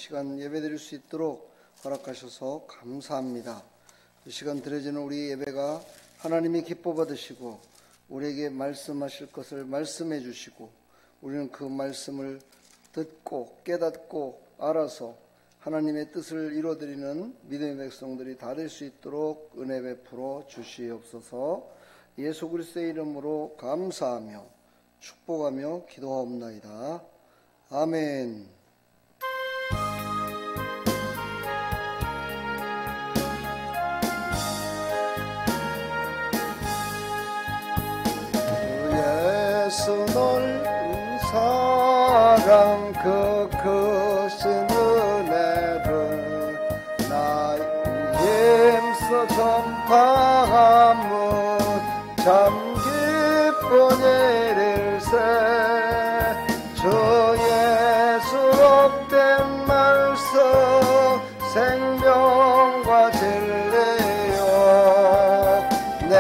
시간 예배드릴 수 있도록 허락하셔서 감사합니다. 이 시간 드려지는 우리 예배가 하나님이 기뻐 받으시고 우리에게 말씀하실 것을 말씀해 주시고 우리는 그 말씀을 듣고 깨닫고 알아서 하나님의 뜻을 이루어드리는 믿음의 백성들이 다 될 수 있도록 은혜 베풀어 주시옵소서. 예수 그리스도의 이름으로 감사하며 축복하며 기도하옵나이다. 아멘. 예수 넓은 사랑 그 크신 은혜를 나의 힘써 전파하면 참 기쁜 일일세. 주 예수 복된 말씀 생명과 진리요 내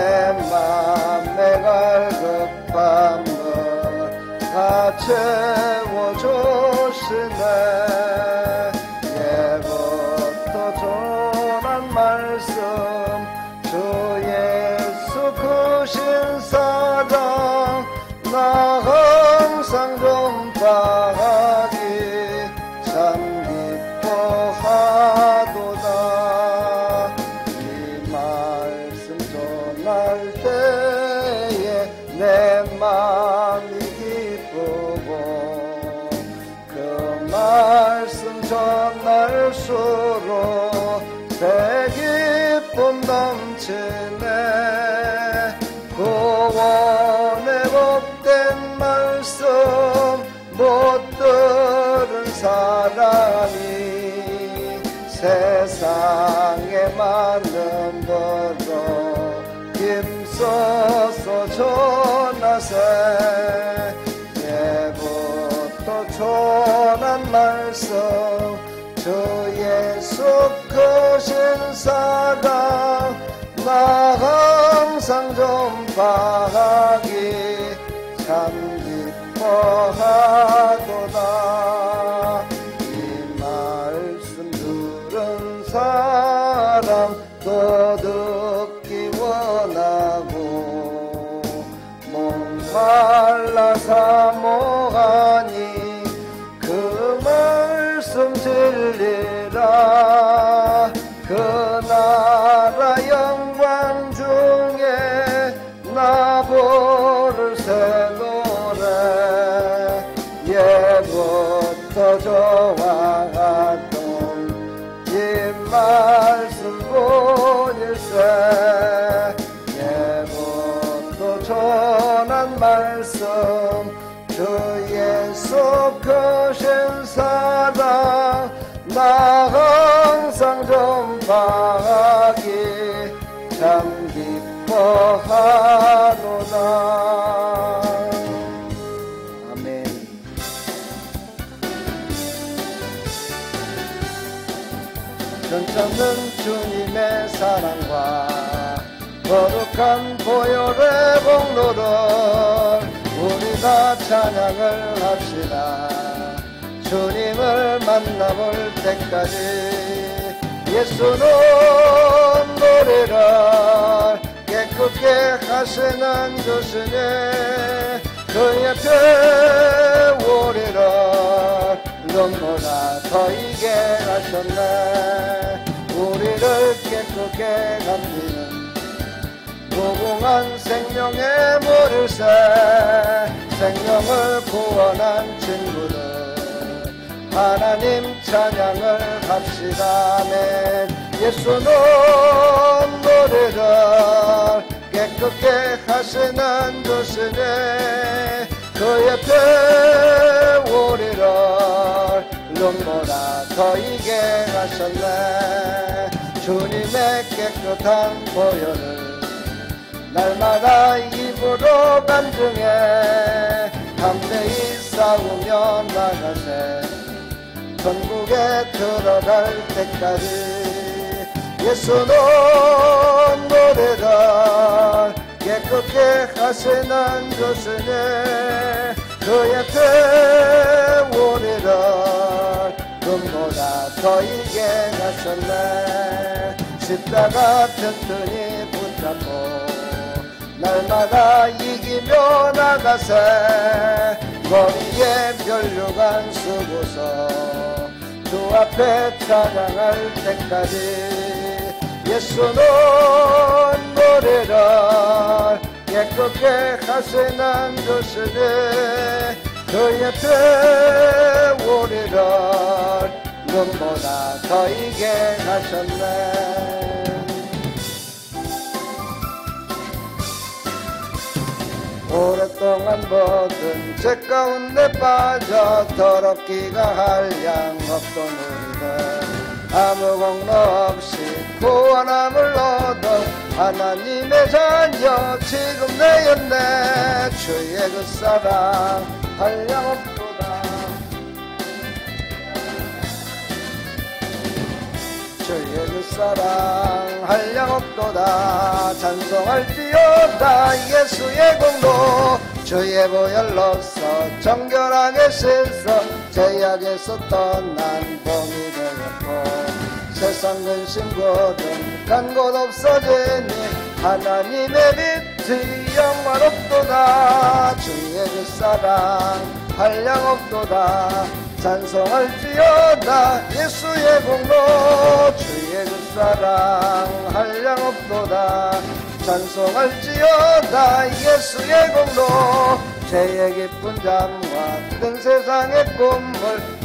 맘에 갈급함을 다 채워주시네. 예부터 전한 말씀 주 예수 크신 사랑 나 항상 전파하기 참 기뻐하도다. 이 말씀 전할 때에 내 마음이 기쁘고 그 말씀 전할수록 새 기쁨 넘치네. 구원의 복된 말씀 못 들은 사람이 세상에 많은 것도 힘써서 전하세. 예부터 전한 말씀 주 예수 크신 사랑 나 항상 전파하기 참 기뻐하도다. 이 말씀 들은 사람 또 듣기 원하고 목말라 사모하니 그 말씀 진리라. 그 나라 영광 중에 나 부를 새 노래 예부터 좋아하던 이 말씀 본일세. 예부터 전한 말씀 주 예수 크신 사랑 나 항상 전파하기 참 기뻐하노라. 아멘. 전찮는 주님의 사랑과 거룩한 보혈의 공로를 우리 다 찬양을 합시다. 주님을 만나볼 때까지 예수는 노래를 깨끗게 하시는 주시네. 그 옆에 우리를 눈보라 더이게 하셨네. 우리를 깨끗게 감기는 무궁한 생명의 물일새. 생명을 구원한 친구들 하나님 찬양을 합시다. 아멘. 예수는 노래를 깨끗게 하시는 주시네. 그 옆에 우리를 눈보라 더이게 하셨네. 주님의 깨끗한 보혈을 날마다 입으로 간증해 담대히 싸우며 나가세. 천국에 들어갈 때까지 예수는 노래를 깨끗게 하시는 주시네. 그 옆에 우리를 눈보다 더 길게 가셨네. 십자가 튼튼히 붙잡고 날마다 이기며 나가세. 머리에 면류관 쓰고서 주 앞에 찬양할 때까지 예수는 노래를 깨끗게 하시는 것이니 그 옆에 우리를 눈보다 더 이게 하셨네. 오랫동안 모든 죄 가운데 빠져 더럽기가 한량 없던 우리는 아무 공로 없이 구원함을 얻어 하나님의 자녀 지금 되었네. 주의 그 사랑 한량 없도다. 주의 그 사랑 한량 없도다. 찬송할지어다 예수의 공로 주의 보혈로서 정결하게 씻어 죄악에서 떠난 봄이 되었고 세상 근심 고든 간 곳 없어지니 하나님의 빛이 영원없도다. 주의 그 사랑 한량 없도다. 찬송할지어다 예수의 공로 주의 그 사랑 한량 없도다. 찬송할지어다 예수의 공로 죄의 깊은 잠과 뜬 세상의 꿈을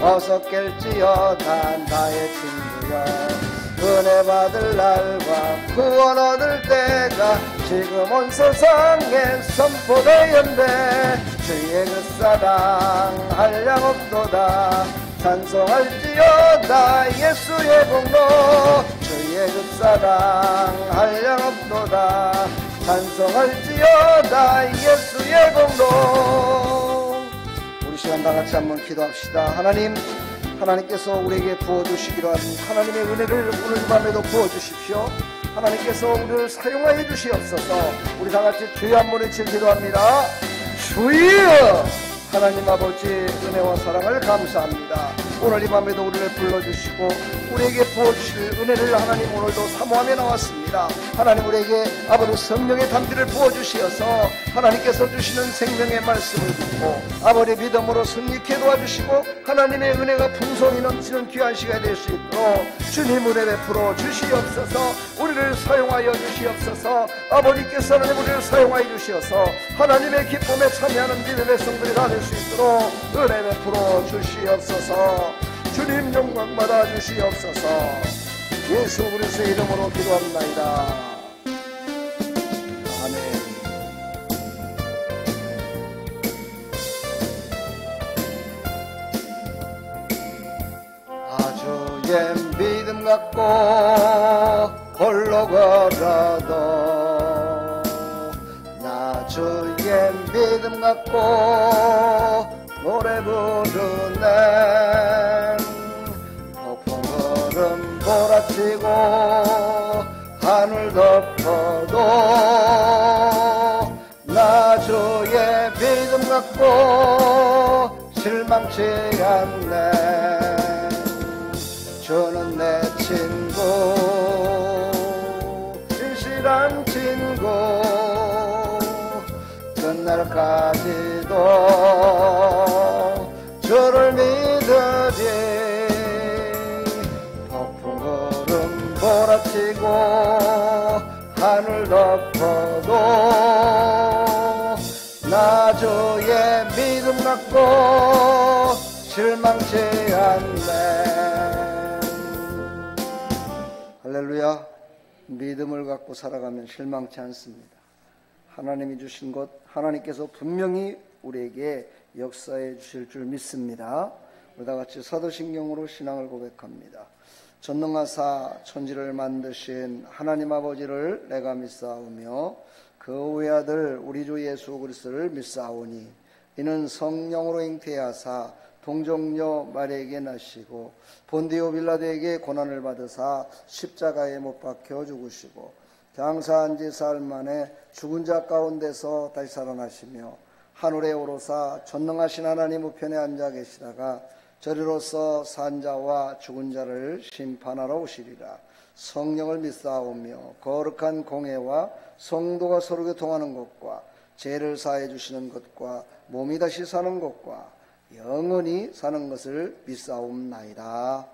어서 깰지어다 나의 친구여. 은혜 받을 날과 구원 얻을 때가 지금 온 세상에 선포되었네. 주의 그 사랑 한량 없도다. 찬송할지어다 예수의 공로 주의 그 사랑 한량 없도다. 찬송할지어다 예수의 공로. 우리 시간 다같이 한번 기도합시다. 하나님께서 우리에게 부어주시기로 한 하나님의 은혜를 오늘 밤에도 부어주십시오. 하나님께서 우리를 사용하여 주시옵소서. 우리 다같이 주여 한번 외쳐 기도합니다. 주여! 하나님 아버지 은혜와 사랑을 감사합니다. 오늘 이 밤에도 우리를 불러주시고 우리에게 부어주실 은혜를 하나님 오늘도 사모하며 나왔습니다. 하나님 우리에게 아버지 성령의 담비를 부어주시어서 하나님께서 주시는 생명의 말씀을 듣고 아버지 믿음으로 승리케 도와주시고 하나님의 은혜가 풍성히 넘치는 귀한 시간이 될 수 있도록 주님 은혜 베풀어 주시옵소서. 우리를 사용하여 주시옵소서. 아버지께서 하나님 우리를 사용하여 주시어서 하나님의 기쁨에 참여하는 믿음의 성들이 다 될 수 있도록 은혜 베풀어 주시옵소서. 주님 영광 받아 주시옵소서. 예수 그리스도의 이름으로 기도합나이다. 아멘. 아주 옛 믿음 갖고 홀로 걸어도 나 주의 믿음 갖고 노래 부르네. 폭풍 구름 몰아치고 하늘 덮어도 나 주의 믿음 갖고 실망치 않네. 주는 내 친구 진실한 친구 끝날까지도 주를 믿으리. 폭풍 구름 몰아치고 하늘 덮어도 나 주의 믿음 갖고 실망치 않네. 할렐루야. 믿음을 갖고 살아가면 실망치 않습니다. 하나님이 주신 것 하나님께서 분명히 우리에게 역사해 주실 줄 믿습니다. 우리 다같이 사도신경으로 신앙을 고백합니다. 전능하사 천지를 만드신 하나님 아버지를 내가 믿사오며 그 외아들 우리 주 예수 그리스도를 믿사오니 이는 성령으로 잉태하사 동정녀 마리아에게 나시고 본디오 빌라도에게 고난을 받으사 십자가에 못 박혀 죽으시고 장사한 지 사흘 만에 죽은 자 가운데서 다시 살아나시며 하늘에 오르사 전능하신 하나님 우편에 앉아 계시다가 저리로서 산 자와 죽은 자를 심판하러 오시리라. 성령을 믿사오며 거룩한 공회와 성도가 서로 교통하는 것과 죄를 사해 주시는 것과 몸이 다시 사는 것과 영원히 사는 것을 믿사옵나이다.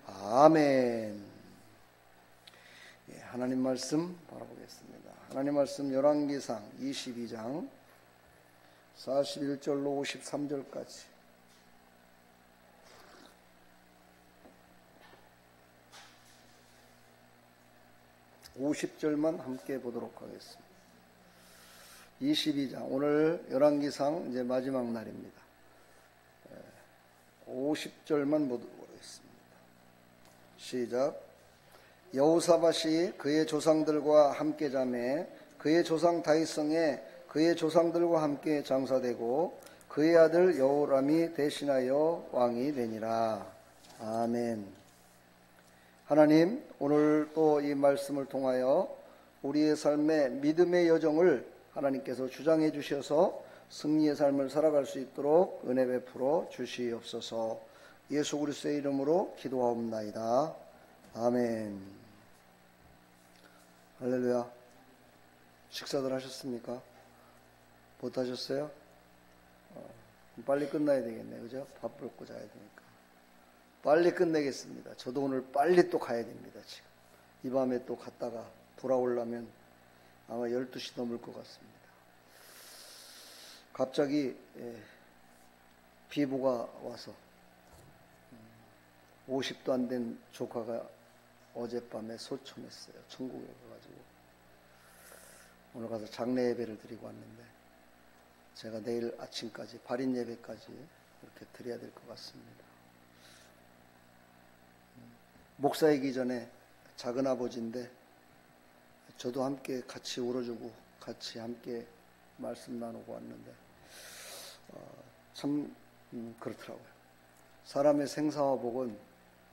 아멘. 예, 하나님 말씀 바라보겠습니다. 하나님 말씀 열왕기상 22장 41절로 53절까지 50절만 함께 보도록 하겠습니다. 22장 오늘 열왕기상 이제 마지막 날입니다. 50절만 보도록 하겠습니다. 시작. 여호사밧이 그의 조상들과 함께 자매 그의 조상 다윗성에 그의 조상들과 함께 장사되고 그의 아들 여호람이 대신하여 왕이 되니라. 아멘. 하나님, 오늘 또 이 말씀을 통하여 우리의 삶의 믿음의 여정을 하나님께서 주장해 주셔서 승리의 삶을 살아갈 수 있도록 은혜 베풀어 주시옵소서. 예수 그리스도의 이름으로 기도하옵나이다. 아멘. 할렐루야. 식사들 하셨습니까? 못 하셨어요? 빨리 끝나야 되겠네, 그죠? 밥 먹고 자야 되니까. 빨리 끝내겠습니다. 저도 오늘 빨리 또 가야 됩니다, 지금. 이 밤에 또 갔다가 돌아오려면 아마 12시 넘을 것 같습니다. 갑자기 비보가 와서 50도 안 된 조카가 어젯밤에 소천했어요. 천국에 가가지고. 오늘 가서 장례 예배를 드리고 왔는데 제가 내일 아침까지 발인 예배까지 이렇게 드려야 될 것 같습니다. 목사이기 전에 작은 아버지인데 저도 함께 같이 울어주고 같이 함께 말씀 나누고 왔는데 참 그렇더라고요. 사람의 생사와 복은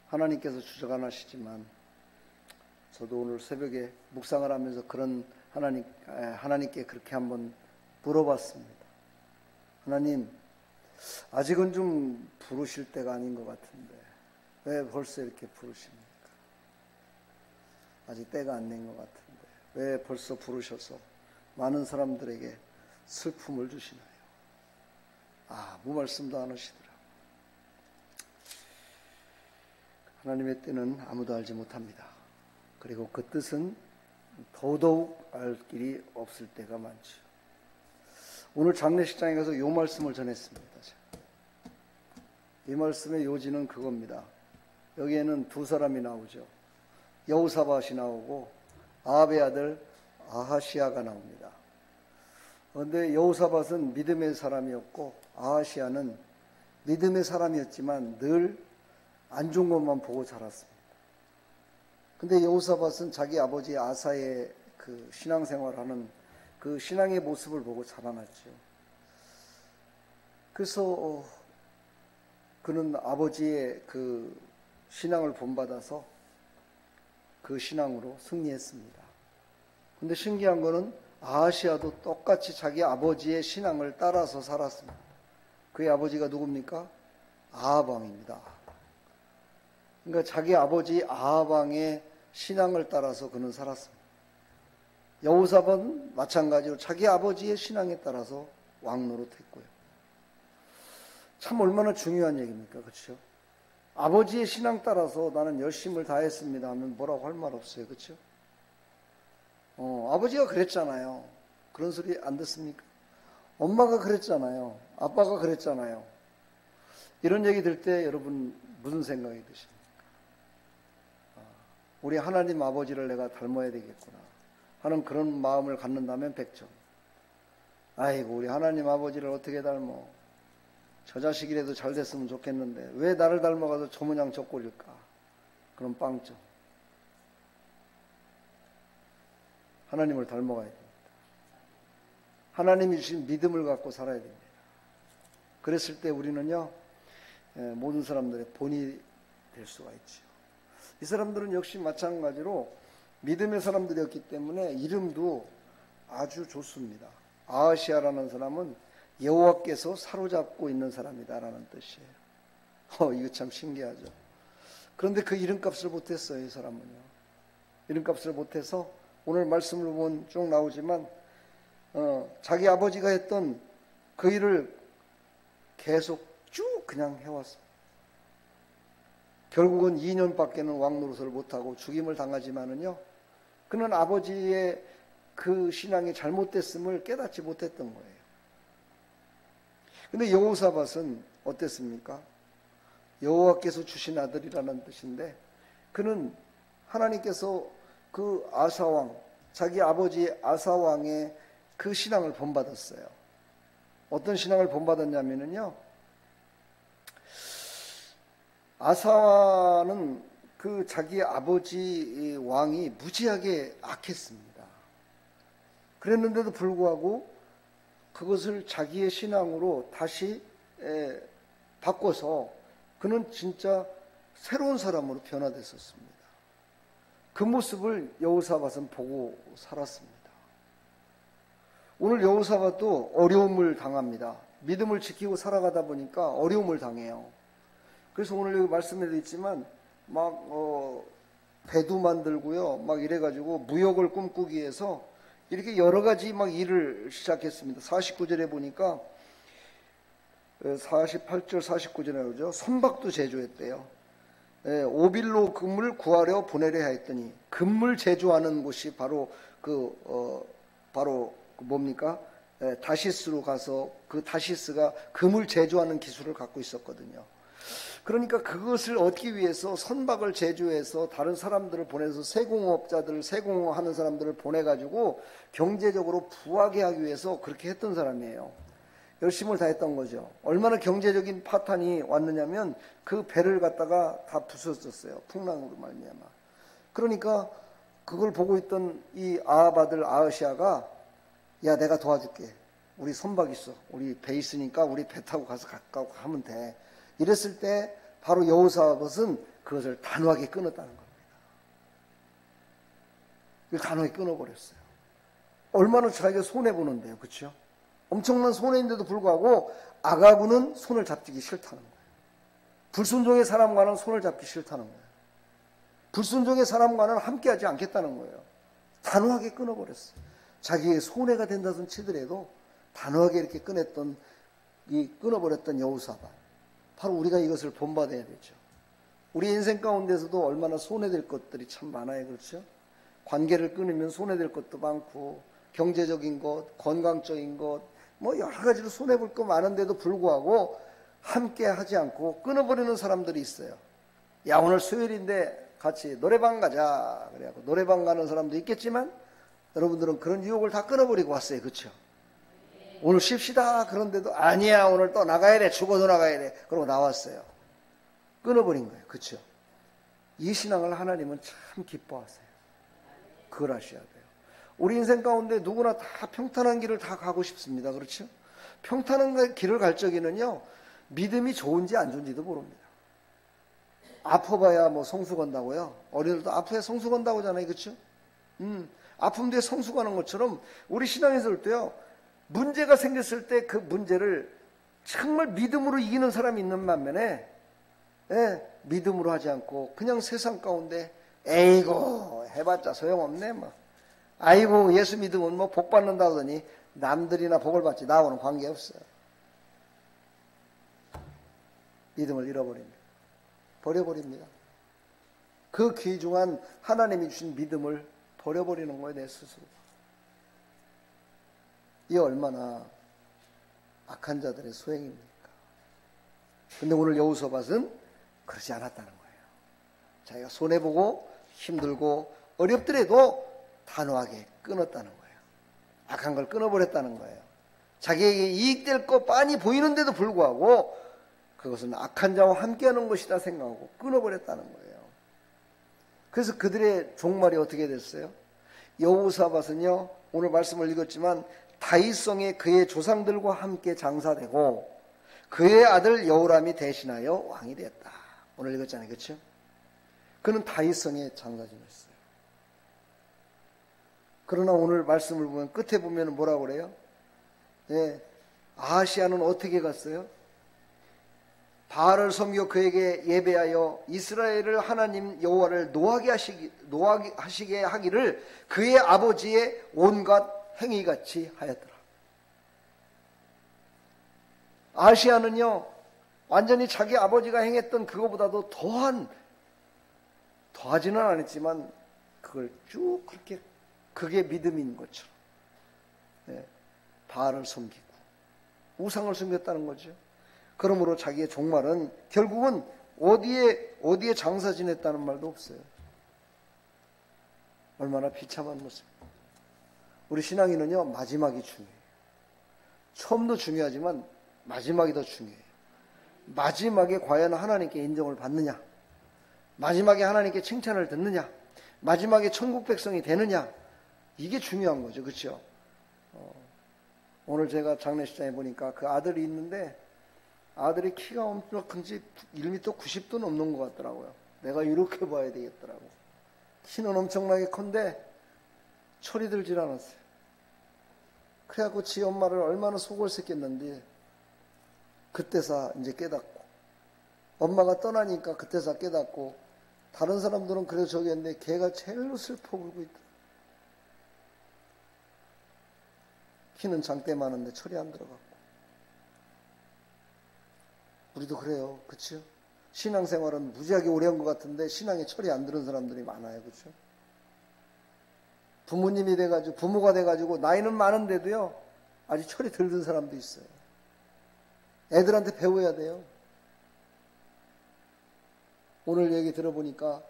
하나님께서 주관하시지만 저도 오늘 새벽에 묵상을 하면서 그런 하나님께 그렇게 한번 물어봤습니다. 하나님, 아직은 좀 부르실 때가 아닌 것 같은데 왜 벌써 이렇게 부르십니까? 아직 때가 안 된 것 같은데 왜 벌써 부르셔서 많은 사람들에게 슬픔을 주시나요? 아무 말씀도 안 하시더라. 하나님의 때는 아무도 알지 못합니다. 그리고 그 뜻은 더더욱 알 길이 없을 때가 많죠. 오늘 장례식장에 가서 이 말씀을 전했습니다. 이 말씀의 요지는 그겁니다. 여기에는 두 사람이 나오죠. 여호사밧이 나오고 아합의 아들 아하시아가 나옵니다. 그런데 여호사밧은 믿음의 사람이었고 아하시아는 믿음의 사람이었지만 늘 안 좋은 것만 보고 자랐습니다. 근데 여호사밧은 자기 아버지 아사의 그 신앙생활하는 그 신앙의 모습을 보고 자라났죠. 그래서 그는 아버지의 그 신앙을 본받아서 그 신앙으로 승리했습니다. 근데 신기한 거는 아하시아도 똑같이 자기 아버지의 신앙을 따라서 살았습니다. 그의 아버지가 누굽니까? 아합 왕입니다. 그러니까 자기 아버지 아합 왕의 신앙을 따라서 그는 살았습니다. 여호사밧은 마찬가지로 자기 아버지의 신앙에 따라서 왕 노릇했고요. 참 얼마나 중요한 얘기입니까? 그렇죠? 아버지의 신앙 따라서 나는 열심을 다했습니다 하면 뭐라고 할 말 없어요. 그렇죠? 아버지가 그랬잖아요. 그런 소리 안 듣습니까? 엄마가 그랬잖아요. 아빠가 그랬잖아요. 이런 얘기 들 때 여러분 무슨 생각이 드십니까? 우리 하나님 아버지를 내가 닮아야 되겠구나 하는 그런 마음을 갖는다면 100점. 아이고 우리 하나님 아버지를 어떻게 닮어. 저 자식이라도 잘 됐으면 좋겠는데 왜 나를 닮아가서 저 모양 저 꼴일까. 그럼 빵점. 하나님을 닮아가야 됩니다. 하나님이 주신 믿음을 갖고 살아야 됩니다. 그랬을 때 우리는요 모든 사람들의 본이 될 수가 있죠. 이 사람들은 역시 마찬가지로 믿음의 사람들이었기 때문에 이름도 아주 좋습니다. 아하시아라는 사람은 여호와께서 사로잡고 있는 사람이다라는 뜻이에요. 이거 참 신기하죠. 그런데 그 이름값을 못했어요, 이 사람은요. 이름값을 못해서 오늘 말씀을 보면 쭉 나오지만 자기 아버지가 했던 그 일을 계속 쭉 그냥 해왔습니다. 결국은 2년밖에는 왕 노릇을 못하고 죽임을 당하지만은요, 그는 아버지의 그 신앙이 잘못됐음을 깨닫지 못했던 거예요. 근데 여호사밧은 어땠습니까? 여호와께서 주신 아들이라는 뜻인데, 그는 하나님께서 그 아사왕, 자기 아버지 아사왕의 그 신앙을 본받았어요. 어떤 신앙을 본받았냐면요, 아사는 그 자기 아버지 왕이 무지하게 악했습니다. 그랬는데도 불구하고 그것을 자기의 신앙으로 다시 바꿔서 그는 진짜 새로운 사람으로 변화됐었습니다. 그 모습을 여호사밧은 보고 살았습니다. 오늘 여호사밧도 어려움을 당합니다. 믿음을 지키고 살아가다 보니까 어려움을 당해요. 그래서 오늘 여기 말씀에도 있지만 배도 만들고요, 막 이래가지고 무역을 꿈꾸기 위해서 이렇게 여러 가지 막 일을 시작했습니다. 49절에 보니까 48절 49절에 나오죠. 선박도 제조했대요. 오빌로 금을 구하려 보내려 했더니, 금을 제조하는 곳이 바로 뭡니까? 다시스로 가서 그 다시스가 금을 제조하는 기술을 갖고 있었거든요. 그러니까 그것을 얻기 위해서 선박을 제조해서 다른 사람들을 보내서 세공업자들, 세공하는 사람들을 보내가지고 경제적으로 부하게 하기 위해서 그렇게 했던 사람이에요. 열심을 다했던 거죠. 얼마나 경제적인 파탄이 왔느냐면 그 배를 갖다가 다 부쉈었어요. 풍랑으로 말미암아. 그러니까 그걸 보고 있던 이 아합 아들 아흐시야가, 야, 내가 도와줄게. 우리 선박 있어. 우리 배 있으니까 우리 배 타고 가서 가까워 하면 돼. 이랬을 때 바로 여호사밧은 그것을 단호하게 끊었다는 겁니다. 단호하게 끊어버렸어요. 얼마나 자기가 손해보는데요. 그렇죠? 엄청난 손해인데도 불구하고 아가구는 손을 잡기 싫다는 거예요. 불순종의 사람과는 손을 잡기 싫다는 거예요. 불순종의 사람과는 함께하지 않겠다는 거예요. 단호하게 끊어버렸어요. 자기의 손해가 된다던 치더라도 단호하게 이렇게 끊어버렸던 여호사밧. 바로 우리가 이것을 본받아야 되죠. 우리 인생 가운데서도 얼마나 손해될 것들이 참 많아요. 그렇죠? 관계를 끊으면 손해될 것도 많고, 경제적인 것, 건강적인 것, 여러 가지로 손해볼 거 많은데도 불구하고 함께 하지 않고 끊어버리는 사람들이 있어요. 야, 오늘 수요일인데 같이 노래방 가자. 그래갖고 노래방 가는 사람도 있겠지만, 여러분들은 그런 유혹을 다 끊어버리고 왔어요. 그렇죠? 오늘 쉽시다. 그런데도 아니야, 오늘 또 나가야 돼. 죽어도 나가야 돼. 그러고 나왔어요. 끊어버린 거예요. 그렇죠? 이 신앙을 하나님은 참 기뻐하세요. 그걸 아셔야 돼요. 우리 인생 가운데 누구나 다 평탄한 길을 다 가고 싶습니다. 그렇죠? 평탄한 길을 갈 적에는요, 믿음이 좋은지 안 좋은지도 모릅니다. 아파봐야 성수 건다고요. 어린이들도 아파야 성수 건다고 하잖아요. 그렇죠? 아픔 뒤에 성수 가는 것처럼 우리 신앙에서 올 때요, 문제가 생겼을 때 그 문제를 정말 믿음으로 이기는 사람이 있는 반면에, 믿음으로 하지 않고 그냥 세상 가운데 에이고 해봤자 소용없네, 아이고 예수 믿으면 복 받는다 하더니 남들이나 복을 받지 나하고는 관계없어요. 믿음을 잃어버립니다. 버려버립니다. 그 귀중한 하나님이 주신 믿음을 버려버리는 거예요, 내 스스로. 이 얼마나 악한 자들의 소행입니까? 근데 오늘 여호사밧은 그러지 않았다는 거예요. 자기가 손해보고 힘들고 어렵더라도 단호하게 끊었다는 거예요. 악한 걸 끊어버렸다는 거예요. 자기에게 이익될 것 빤히 보이는데도 불구하고 그것은 악한 자와 함께하는 것이다 생각하고 끊어버렸다는 거예요. 그래서 그들의 종말이 어떻게 됐어요? 여호사밧은요, 오늘 말씀을 읽었지만 다윗성에 그의 조상들과 함께 장사되고 그의 아들 여호람이 대신하여 왕이 되었다. 오늘 읽었잖아요. 그렇죠? 그는 다윗성에 장사 지냈어요. 그러나 오늘 말씀을 보면 끝에 보면 뭐라고 그래요? 아하시야는 어떻게 갔어요? 바알을 섬겨 그에게 예배하여 이스라엘을 하나님 여호와를 노하게 하시게 하기를 그의 아버지의 온갖 행위같이 하였더라. 아시아는요, 완전히 자기 아버지가 행했던 그거보다도 더하지는 않았지만 그걸 쭉 그렇게, 그게 믿음인 것처럼, 네, 바알을 섬기고 우상을 섬겼다는 거죠. 그러므로 자기의 종말은 결국은 어디에 장사 지냈다는 말도 없어요. 얼마나 비참한 모습. 우리 신앙인은요, 마지막이 중요해요. 처음도 중요하지만 마지막이 더 중요해요. 마지막에 과연 하나님께 인정을 받느냐, 마지막에 하나님께 칭찬을 듣느냐, 마지막에 천국 백성이 되느냐, 이게 중요한 거죠. 그렇죠? 오늘 제가 장례식장에 보니까 그 아들이 있는데, 아들이 키가 엄청 큰지 1m 90도 넘는 것 같더라고요. 내가 이렇게 봐야 되겠더라고. 키는 엄청나게 큰데 철이 들질 않았어요. 그래갖고 지 엄마를 얼마나 속을 새겼는지 그때서 이제 깨닫고, 엄마가 떠나니까 그때서 깨닫고, 다른 사람들은 그래도 저기 했는데 걔가 제일로 슬퍼 울고 있더라. 키는 장대 많은데 철이 안 들어갔고. 우리도 그래요. 그렇죠? 신앙생활은 무지하게 오래 한 것 같은데 신앙에 철이 안 들은 사람들이 많아요. 그렇죠? 부모님이 돼가지고, 부모가 돼가지고 나이는 많은데도요, 아직 철이 덜 든 사람도 있어요. 애들한테 배워야 돼요. 오늘 얘기 들어보니까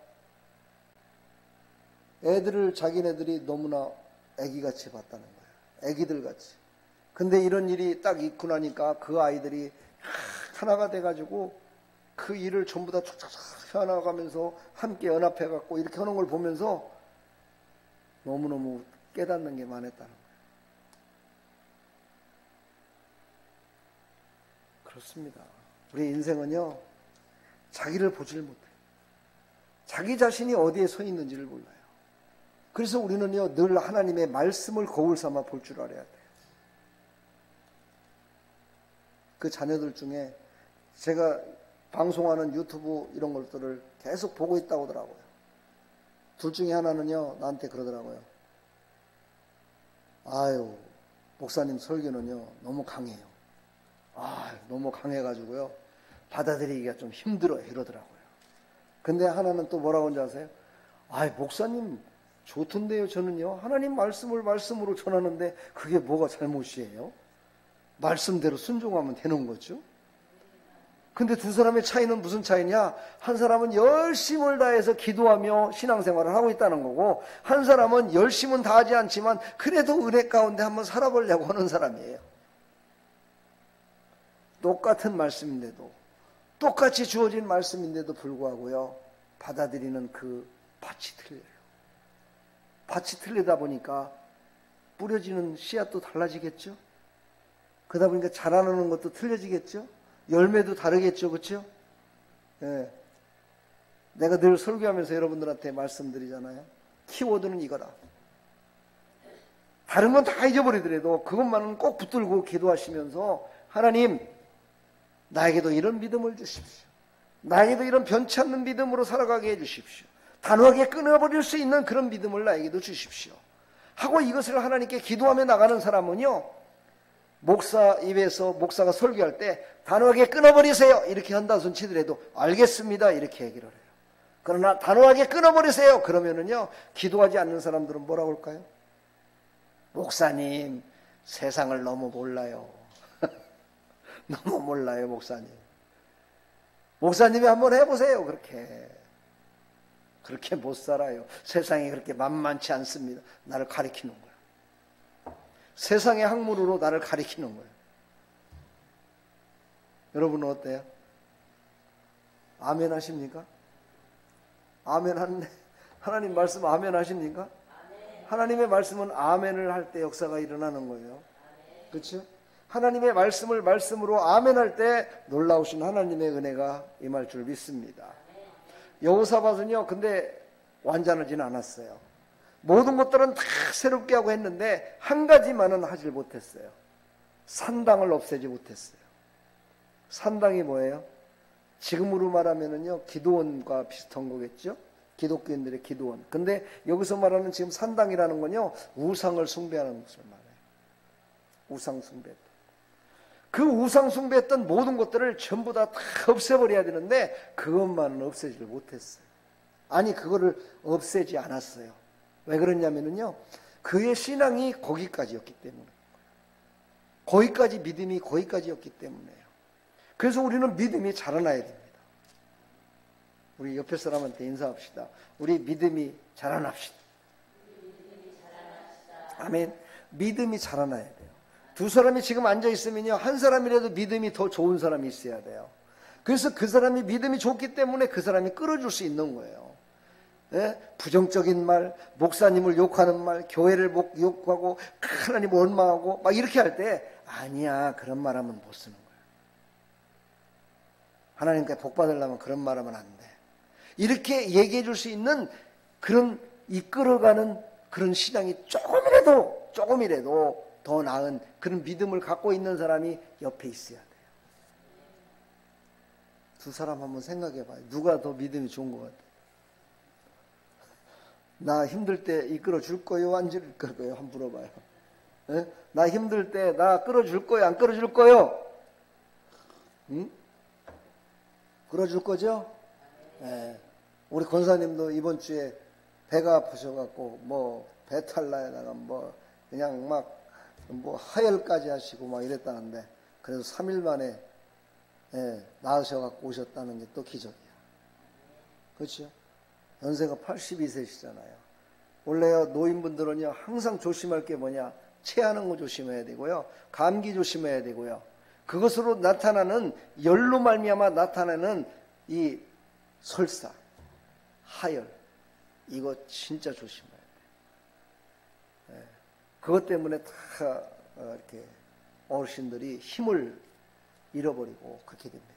애들을 자기네들이 너무나 애기같이 봤다는 거예요. 애기들같이. 근데 이런 일이 딱 있고 나니까 그 아이들이 하나가 돼가지고 그 일을 전부 다 쫙쫙쫙 해나가면서 함께 연합해갖고 이렇게 하는 걸 보면서 너무너무 깨닫는 게 많았다는 거예요. 그렇습니다. 우리 인생은요, 자기를 보질 못해요. 자기 자신이 어디에 서 있는지를 몰라요. 그래서 우리는요, 늘 하나님의 말씀을 거울 삼아 볼 줄 알아야 돼요. 그 자녀들 중에 제가 방송하는 유튜브 이런 것들을 계속 보고 있다고 하더라고요. 둘 중에 하나는요, 나한테 그러더라고요. 아유, 목사님 설교는요, 너무 강해요. 너무 강해가지고요, 받아들이기가 좀 힘들어요. 이러더라고요. 근데 하나는 또 뭐라고 하는지 아세요? 목사님 좋던데요. 저는요, 하나님 말씀으로 전하는데 그게 뭐가 잘못이에요? 말씀대로 순종하면 되는 거죠. 근데 두 사람의 차이는 무슨 차이냐? 한 사람은 열심을 다해서 기도하며 신앙생활을 하고 있다는 거고, 한 사람은 열심은 다하지 않지만 그래도 은혜 가운데 한번 살아보려고 하는 사람이에요. 똑같은 말씀인데도, 똑같이 주어진 말씀인데도 불구하고요, 받아들이는 그 밭이 틀려요. 밭이 틀리다 보니까 뿌려지는 씨앗도 달라지겠죠? 그러다 보니까 자라나는 것도 틀려지겠죠? 열매도 다르겠죠? 그렇죠? 예. 내가 늘 설교하면서 여러분들한테 말씀드리잖아요. 키워드는 이거다. 다른 건 다 잊어버리더라도 그것만은 꼭 붙들고 기도하시면서, 하나님, 나에게도 이런 믿음을 주십시오. 나에게도 이런 변치 않는 믿음으로 살아가게 해주십시오. 단호하게 끊어버릴 수 있는 그런 믿음을 나에게도 주십시오 하고 이것을 하나님께 기도하며 나가는 사람은요, 목사 입에서 목사가 설교할 때 단호하게 끊어버리세요 이렇게 한다 손 치더라도 알겠습니다 이렇게 얘기를 해요. 그러나 단호하게 끊어버리세요 그러면은요, 기도하지 않는 사람들은 뭐라고 할까요? 목사님, 세상을 너무 몰라요. 너무 몰라요, 목사님. 목사님이 한번 해보세요. 그렇게 못 살아요. 세상이 그렇게 만만치 않습니다. 나를 가리키는 거야. 세상의 학문으로 나를 가리키는 거예요. 여러분은 어때요? 아멘 하십니까? 아멘 하는데, 하나님 말씀 아멘 하십니까? 하나님의 말씀은 아멘을 할 때 역사가 일어나는 거예요. 그렇죠? 하나님의 말씀을 말씀으로 아멘할 때 놀라우신 하나님의 은혜가 임할 줄 믿습니다. 여호사밧은요, 근데 완전하지는 않았어요. 모든 것들은 다 새롭게 하고 했는데 한 가지만은 하질 못했어요. 산당을 없애지 못했어요. 산당이 뭐예요? 지금으로 말하면은요, 기도원과 비슷한 거겠죠? 기독교인들의 기도원. 근데 여기서 말하는 지금 산당이라는 건요, 우상을 숭배하는 것을 말해요. 우상 숭배. 그 우상 숭배했던 모든 것들을 전부 다 없애버려야 되는데 그것만은 없애지를 못했어요. 아니, 그거를 없애지 않았어요. 왜 그러냐면요, 그의 신앙이 거기까지였기 때문에, 거기까지 믿음이 거기까지였기 때문에요. 그래서 우리는 믿음이 자라나야 됩니다. 우리 옆에 사람한테 인사합시다. 우리 믿음이 자라납시다. 아멘. 믿음이 자라나야 돼요. 두 사람이 지금 앉아 있으면요, 한 사람이라도 믿음이 더 좋은 사람이 있어야 돼요. 그래서 그 사람이 믿음이 좋기 때문에 그 사람이 끌어줄 수 있는 거예요. 예? 부정적인 말, 목사님을 욕하는 말, 교회를 욕하고 하나님을 원망하고 막 이렇게 할 때 아니야, 그런 말 하면 못 쓰는 거예요. 하나님께 복 받으려면 그런 말 하면 안 돼. 이렇게 얘기해 줄 수 있는 그런 이끌어가는 그런 신앙이 조금이라도 더 나은 그런 믿음을 갖고 있는 사람이 옆에 있어야 돼요. 두 사람 한번 생각해 봐요. 누가 더 믿음이 좋은 것 같아요? 나 힘들 때 이끌어 줄 거요? 안 줄 거요? 한번 물어봐요. 에? 나 힘들 때 나 끌어줄 거요? 안 끌어줄 거요? 응? 끌어줄 거죠? 네. 우리 권사님도 이번 주에 배가 아프셔갖고 뭐 배탈 나에다가 뭐 그냥 막 뭐 하혈까지 하시고 막 이랬다는데 그래서 3일 만에 나으셔갖고 오셨다는 게 또 기적이야. 그렇죠? 연세가 82세시잖아요. 원래요, 노인분들은요, 항상 조심할 게 뭐냐? 체하는 거 조심해야 되고요. 감기 조심해야 되고요. 그것으로 나타나는, 열로 말미암아 나타나는 이 설사, 하열, 이거 진짜 조심해야 돼요. 그것 때문에 다 이렇게 어르신들이 힘을 잃어버리고 그렇게 됩니다.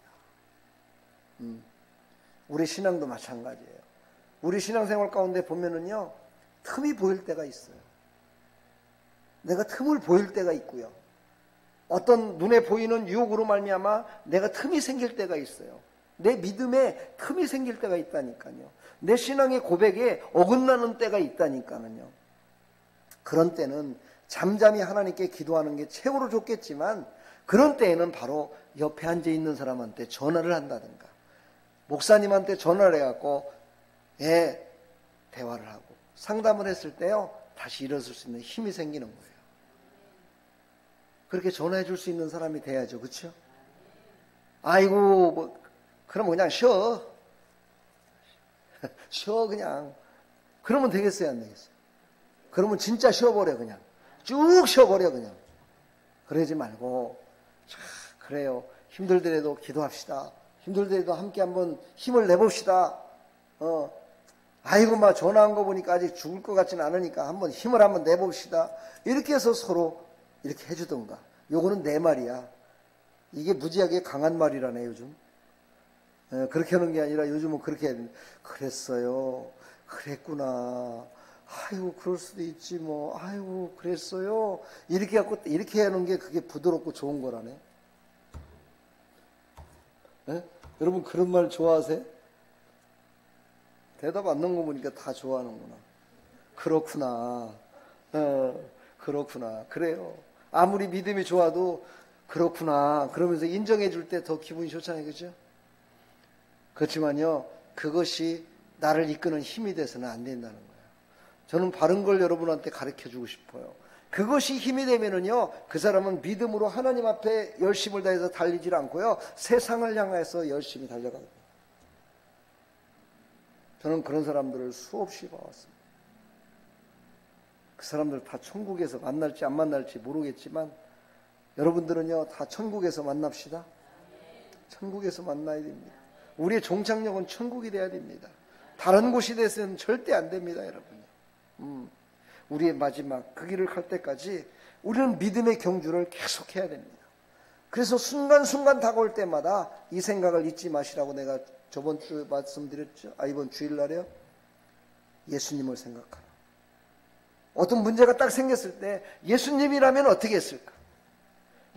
우리 신앙도 마찬가지예요. 우리 신앙생활 가운데 보면은요, 틈이 보일 때가 있어요. 내가 틈을 보일 때가 있고요. 어떤 눈에 보이는 유혹으로 말미암아 내가 틈이 생길 때가 있어요. 내 믿음에 틈이 생길 때가 있다니까요. 내 신앙의 고백에 어긋나는 때가 있다니까요. 그런 때는 잠잠히 하나님께 기도하는 게 최고로 좋겠지만 그런 때에는 바로 옆에 앉아 있는 사람한테 전화를 한다든가 목사님한테 전화를 해갖고 대화를 하고 상담을 했을 때요, 다시 일어설 수 있는 힘이 생기는 거예요. 그렇게 전화해 줄 수 있는 사람이 돼야죠. 그렇죠? 아이고 뭐 그럼 그냥 쉬어 그냥. 그러면 되겠어요, 안 되겠어요? 그러면 진짜 쉬어버려. 그냥 쭉 쉬어버려. 그냥 그러지 말고 그래요, 힘들더라도 기도합시다. 힘들더라도 함께 한번 힘을 내봅시다. 아이고 막 전화한 거 보니까 아직 죽을 것 같지는 않으니까 한번 힘을 한번 내봅시다. 이렇게 해서 서로 이렇게 해주던가. 요거는 내 말이야. 이게 무지하게 강한 말이라네 요즘. 그렇게 하는 게 아니라 요즘은 그렇게 그랬어요, 그랬구나, 아이고 그럴 수도 있지 뭐, 아이고 그랬어요, 이렇게 갖고 이렇게 하는 게 그게 부드럽고 좋은 거라네. 여러분 그런 말 좋아하세요? 대답 안 넣은 거 보니까 다 좋아하는구나. 그렇구나. 그렇구나. 그래요. 아무리 믿음이 좋아도 그렇구나 그러면서 인정해 줄 때 더 기분이 좋잖아요. 그죠? 그렇지만요, 그것이 나를 이끄는 힘이 돼서는 안 된다는 거예요. 저는 바른 걸 여러분한테 가르쳐 주고 싶어요. 그것이 힘이 되면은요, 그 사람은 믿음으로 하나님 앞에 열심을 다해서 달리질 않고요, 세상을 향해서 열심히 달려가요. 저는 그런 사람들을 수없이 봐왔습니다. 그 사람들 다 천국에서 만날지 안 만날지 모르겠지만 여러분들은요, 다 천국에서 만납시다. 천국에서 만나야 됩니다. 우리의 종착역은 천국이 돼야 됩니다. 다른 곳이 돼서는 절대 안 됩니다, 여러분. 우리의 마지막 그 길을 갈 때까지 우리는 믿음의 경주를 계속해야 됩니다. 그래서 순간순간 다가올 때마다 이 생각을 잊지 마시라고 내가 저번 주 말씀드렸죠. 이번 주일날에요. 예수님을 생각하라. 어떤 문제가 딱 생겼을 때 예수님이라면 어떻게 했을까?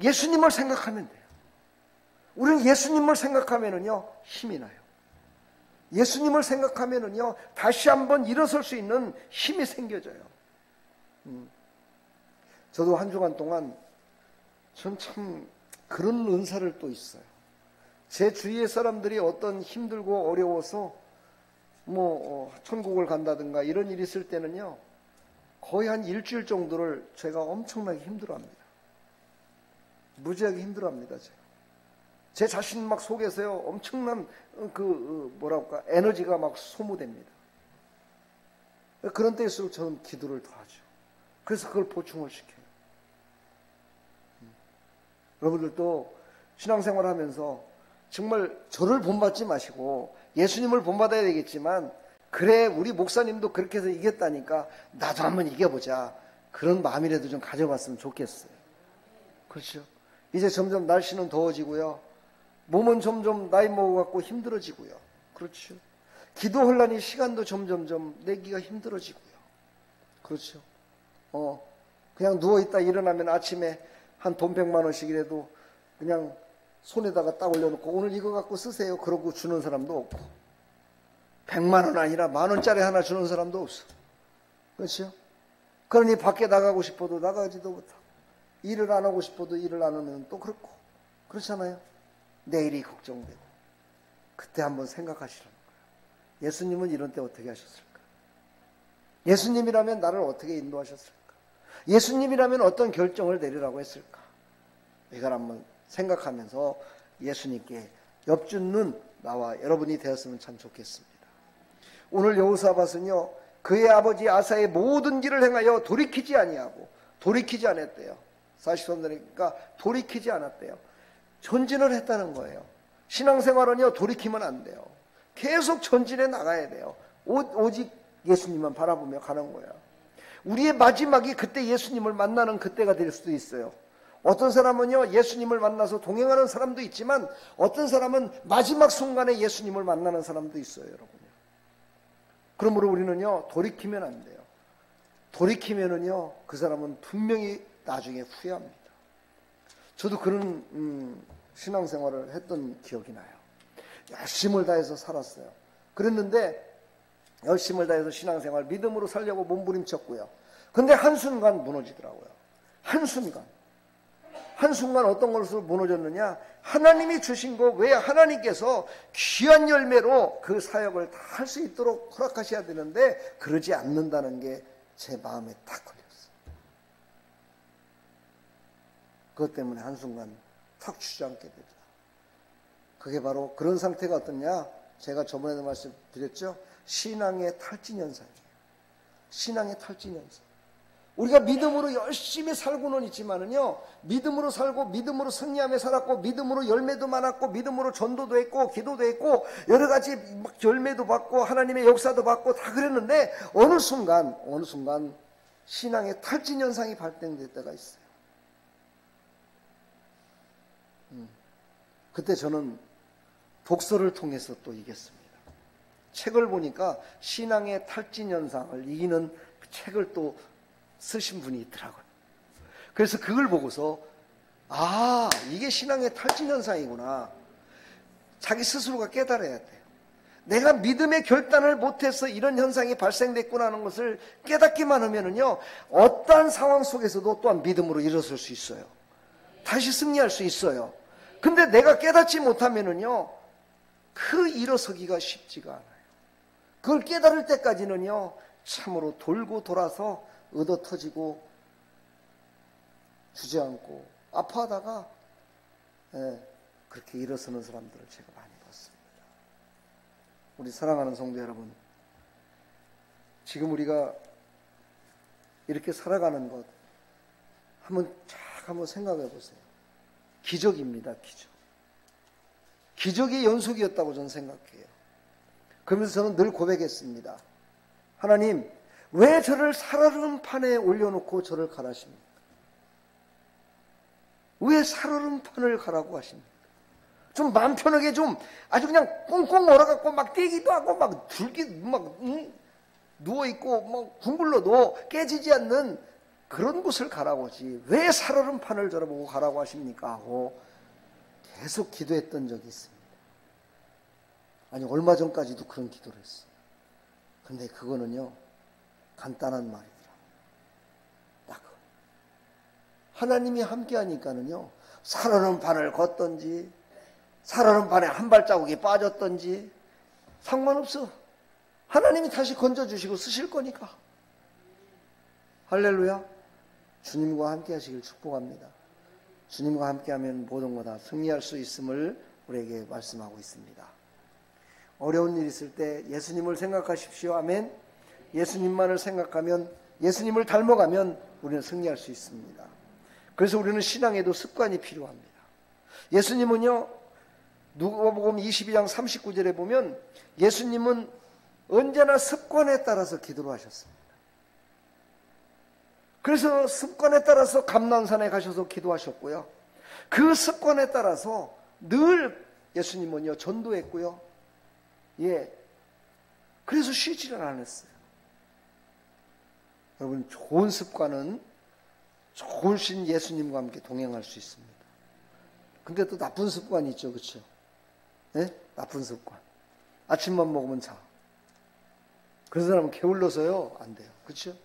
예수님을 생각하면 돼요. 우리는 예수님을 생각하면은요, 힘이 나요. 예수님을 생각하면은요, 다시 한번 일어설 수 있는 힘이 생겨져요. 저도 한 주간 동안 전 참 그런 은사를 또 있어요. 제 주위의 사람들이 어떤 힘들고 어려워서 천국을 간다든가 이런 일이 있을 때는요, 거의 한 일주일 정도를 제가 엄청나게 힘들어합니다. 무지하게 힘들어합니다. 제 자신 막 속에서요, 엄청난 에너지가 막 소모됩니다. 그런 때일수록 저는 기도를 더 하죠. 그래서 그걸 보충을 시켜요. 여러분들도 신앙생활 하면서 정말 저를 본받지 마시고 예수님을 본받아야 되겠지만, 그래 우리 목사님도 그렇게 해서 이겼다니까 나도 한번 이겨보자, 그런 마음이라도 좀 가져봤으면 좋겠어요. 그렇죠? 이제 점점 날씨는 더워지고요, 몸은 점점 나이 먹어갖고 힘들어지고요. 그렇죠? 기도 혼란이 시간도 점점점 내기가 힘들어지고요. 그렇죠? 그냥 누워있다 일어나면 아침에 한 돈 100만 원씩이라도 그냥 손에다가 딱 올려놓고 오늘 이거 갖고 쓰세요 그러고 주는 사람도 없고, 100만 원 아니라 10,000원짜리 하나 주는 사람도 없어. 그렇죠? 그러니 밖에 나가고 싶어도 나가지도 못하고, 일을 안 하고 싶어도 일을 안 하면 또 그렇고, 그렇잖아요. 내일이 걱정되고. 그때 한번 생각하시라는 거예요. 예수님은 이런 때 어떻게 하셨을까? 예수님이라면 나를 어떻게 인도하셨을까? 예수님이라면 어떤 결정을 내리라고 했을까? 이걸 한번 생각하면서 예수님께 엽주는 나와 여러분이 되었으면 참 좋겠습니다. 오늘 여호사밧은요, 그의 아버지 아사의 모든 길을 행하여 돌이키지 아니하고, 돌이키지 않았대요. 40선들이니까 돌이키지 않았대요. 전진을 했다는 거예요. 신앙생활은요, 돌이키면 안 돼요. 계속 전진해 나가야 돼요. 오직 예수님만 바라보며 가는 거예요. 우리의 마지막이 그때 예수님을 만나는 그때가 될 수도 있어요. 어떤 사람은요, 예수님을 만나서 동행하는 사람도 있지만, 어떤 사람은 마지막 순간에 예수님을 만나는 사람도 있어요, 여러분요. 그러므로 우리는요, 돌이키면 안 돼요. 돌이키면은요, 그 사람은 분명히 나중에 후회합니다. 저도 그런 신앙생활을 했던 기억이 나요. 열심을 다해서 살았어요. 그랬는데 열심을 다해서 신앙생활 믿음으로 살려고 몸부림쳤고요. 근데 한순간 무너지더라고요. 한순간 어떤 것으로 무너졌느냐, 하나님이 주신 거, 왜 하나님께서 귀한 열매로 그 사역을 다 할 수 있도록 허락하셔야 되는데 그러지 않는다는 게 제 마음에 딱 걸렸어요. 그것 때문에 한순간 탁 주저앉게 되더라. 그게 바로 그런 상태가 어떠냐, 제가 저번에도 말씀드렸죠. 신앙의 탈진 현상이에요. 신앙의 탈진 현상. 우리가 믿음으로 열심히 살고는 있지만은요, 믿음으로 살고 믿음으로 승리하며 살았고, 믿음으로 열매도 많았고, 믿음으로 전도도 했고, 기도도 했고, 여러 가지 막 열매도 받고 하나님의 역사도 받고 다 그랬는데 어느 순간 신앙의 탈진 현상이 발생될 때가 있어요. 그때 저는 독서를 통해서 또 이겼습니다. 책을 보니까 신앙의 탈진 현상을 이기는 그 책을 또 쓰신 분이 있더라고요. 그래서 그걸 보고서 이게 신앙의 탈진 현상이구나. 자기 스스로가 깨달아야 돼요. 내가 믿음의 결단을 못해서 이런 현상이 발생됐구나 하는 것을 깨닫기만 하면은요, 어떠한 상황 속에서도 또한 믿음으로 일어설 수 있어요. 다시 승리할 수 있어요. 근데 내가 깨닫지 못하면은요, 그 일어서기가 쉽지가 않아요. 그걸 깨달을 때까지는요, 참으로 돌고 돌아서 얻어 터지고 주저앉고 아파하다가 그렇게 일어서는 사람들을 제가 많이 봤습니다. 우리 사랑하는 성도 여러분, 지금 우리가 이렇게 살아가는 것 한번 생각해 보세요. 기적입니다. 기적의 연속이었다고 저는 생각해요. 그러면서 저는 늘 고백했습니다. 하나님, 왜 저를 살얼음 판에 올려놓고 저를 가라십니까? 왜 살얼음 판을 가라고 하십니까? 좀 마음 편하게 좀 아주 그냥 꽁꽁 얼어갖고 막 뛰기도 하고 막 누워있고 막 둥글러도 깨지지 않는 그런 곳을 가라고 하지, 왜 살얼음 판을 저러보고 가라고 하십니까? 하고 계속 기도했던 적이 있습니다. 아니 얼마 전까지도 그런 기도를 했어요. 근데 그거는요 간단한 말이더라. 딱 하나님이 함께 하니까는요 살아는 반을 걷든지 살아는 반에 한 발자국이 빠졌든지 상관없어. 하나님이 다시 건져주시고 쓰실 거니까. 할렐루야. 주님과 함께 하시길 축복합니다. 주님과 함께하면 모든 거 다 승리할 수 있음을 우리에게 말씀하고 있습니다. 어려운 일 있을 때 예수님을 생각하십시오. 아멘. 예수님만을 생각하면, 예수님을 닮아가면 우리는 승리할 수 있습니다. 그래서 우리는 신앙에도 습관이 필요합니다. 예수님은요 누가복음 22장 39절에 보면 예수님은 언제나 습관에 따라서 기도를 하셨습니다. 그래서 습관에 따라서 감난산에 가셔서 기도하셨고요. 그 습관에 따라서 늘 예수님은요 전도했고요. 예, 그래서 쉬지를 않았어요. 여러분 좋은 습관은 좋으신 예수님과 함께 동행할 수 있습니다. 근데 또 나쁜 습관이 있죠, 그렇죠? 네? 나쁜 습관. 아침만 먹으면 자. 그런 사람은 게을러서요 안 돼요, 그렇죠?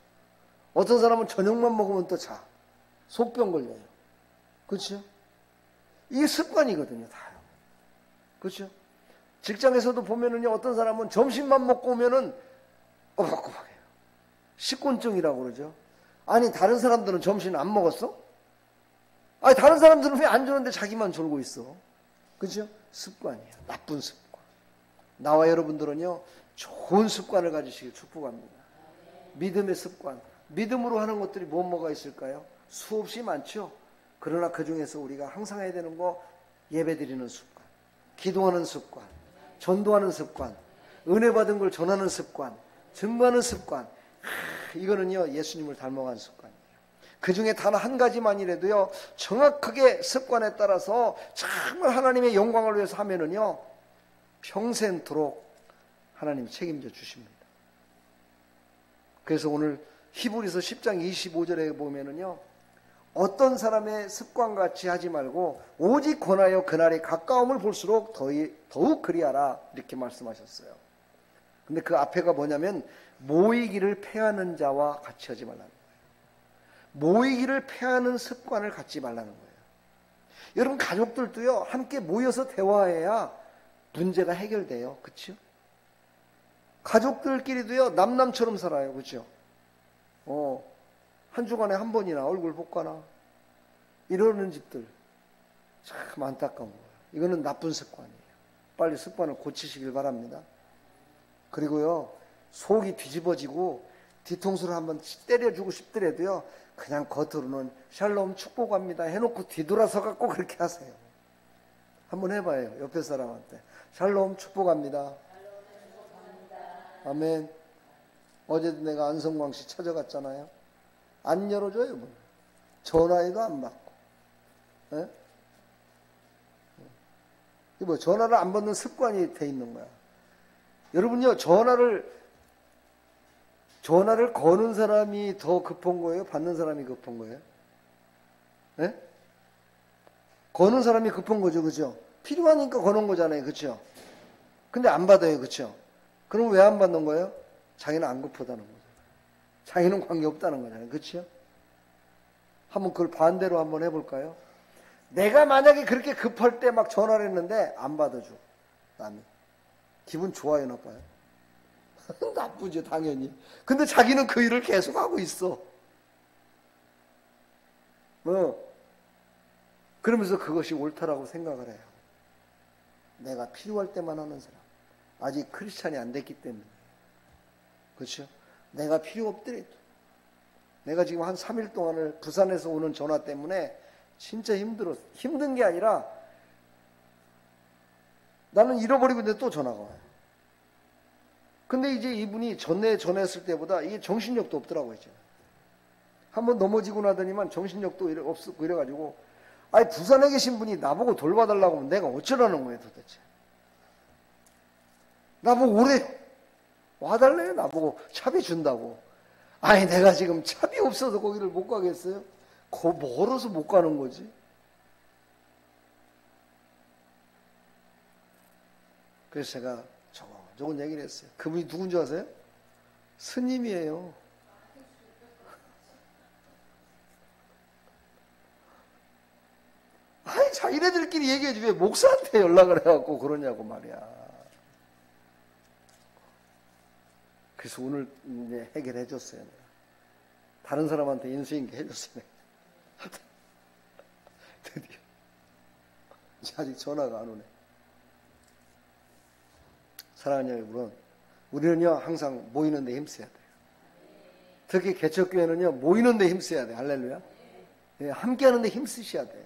어떤 사람은 저녁만 먹으면 또 자. 속병 걸려요, 그렇죠? 이게 습관이거든요, 다요. 그렇죠? 직장에서도 보면은요 어떤 사람은 점심만 먹고 오면은 꼬박꼬박해요. 식곤증이라고 그러죠. 아니 다른 사람들은 점심 안 먹었어? 아니 다른 사람들은 왜 안 주는데 자기만 졸고 있어? 그죠? 습관이에요. 나쁜 습관. 나와 여러분들은요 좋은 습관을 가지시길 축복합니다. 믿음의 습관. 믿음으로 하는 것들이 뭐가 있을까요? 수없이 많죠. 그러나 그 중에서 우리가 항상 해야 되는 거 예배드리는 습관, 기도하는 습관, 전도하는 습관, 은혜 받은 걸 전하는 습관, 증거하는 습관. 이거는요 예수님을 닮아간 습관이에요. 그 중에 단 한 가지만이라도요 정확하게 습관에 따라서 정말 하나님의 영광을 위해서 하면은요 평생토록 하나님이 책임져 주십니다. 그래서 오늘 히브리서 10장 25절에 보면은요 어떤 사람의 습관같이 하지 말고 오직 권하여 그날의 가까움을 볼수록 더욱 그리하라 이렇게 말씀하셨어요. 근데 그 앞에가 뭐냐면 모이기를 패하는 자와 같이 하지 말라는 거예요. 모이기를 패하는 습관을 갖지 말라는 거예요. 여러분 가족들도요 함께 모여서 대화해야 문제가 해결돼요. 그렇죠? 가족들끼리도요 남남처럼 살아요. 그렇죠? 한 주간에 한 번이나 얼굴 볼까나 이러는 집들 참 안타까운 거예요. 이거는 나쁜 습관이에요. 빨리 습관을 고치시길 바랍니다. 그리고요 속이 뒤집어지고 뒤통수를 한번 때려주고 싶더라도요 그냥 겉으로는 샬롬 축복합니다 해놓고 뒤돌아서 갖고 그렇게 하세요. 한번 해봐요. 옆에 사람한테 샬롬 축복합니다. 아멘. 어제도 내가 안성광 씨 찾아갔잖아요. 안 열어줘요. 뭐. 전화해도 안 받고. 예? 뭐 전화를 안 받는 습관이 돼 있는 거야. 여러분요 전화를 거는 사람이 더 급한 거예요? 받는 사람이 급한 거예요? 예? 거는 사람이 급한 거죠, 그죠? 필요하니까 거는 거잖아요, 그죠? 근데 안 받아요, 그죠? 그럼 왜 안 받는 거예요? 자기는 안 급하다는 거죠. 자기는 관계없다는 거잖아요, 그죠? 한번 그걸 반대로 한번 해볼까요? 내가 만약에 그렇게 급할 때 막 전화를 했는데 안 받아줘, 남이. 기분 좋아요, 나빠요? 나쁘죠, 당연히. 근데 자기는 그 일을 계속 하고 있어. 그러면서 그것이 옳다라고 생각을 해요. 내가 필요할 때만 하는 사람. 아직 크리스찬이 안 됐기 때문에. 그렇죠? 내가 필요 없더라도. 내가 지금 한 3일 동안을 부산에서 오는 전화 때문에 진짜 힘들었어. 힘든 게 아니라 나는 잃어버리고 있는데 또 전화가 와요. 근데 이제 이분이 전화했을 때보다 이게 정신력도 없더라고요. 한번 넘어지고 나더니만 정신력도 없고 이래가지고 아니 부산에 계신 분이 나보고 돌봐달라고 하면 내가 어쩌라는 거예요 도대체. 나보고 오래 와달래요. 나보고 차비 준다고. 아니 내가 지금 차비 없어서 거기를 못 가겠어요? 멀어서 못 가는 거지. 그래서 제가 조금 얘기를 했어요. 그분이 누군지 아세요? 스님이에요. 아니, 자기네들끼리 얘기해야지 왜 목사한테 연락을 해갖고 그러냐고 말이야. 그래서 오늘 이제 해결해 줬어요. 다른 사람한테 인수인계 해줬어요. 드디어. 아직 전화가 안 오네. 사랑하는 여러분, 우리는요 항상 모이는 데 힘써야 돼요. 특히 개척교회는요 모이는 데 힘써야 돼요. 할렐루야. 예, 함께 하는 데 힘쓰셔야 돼요.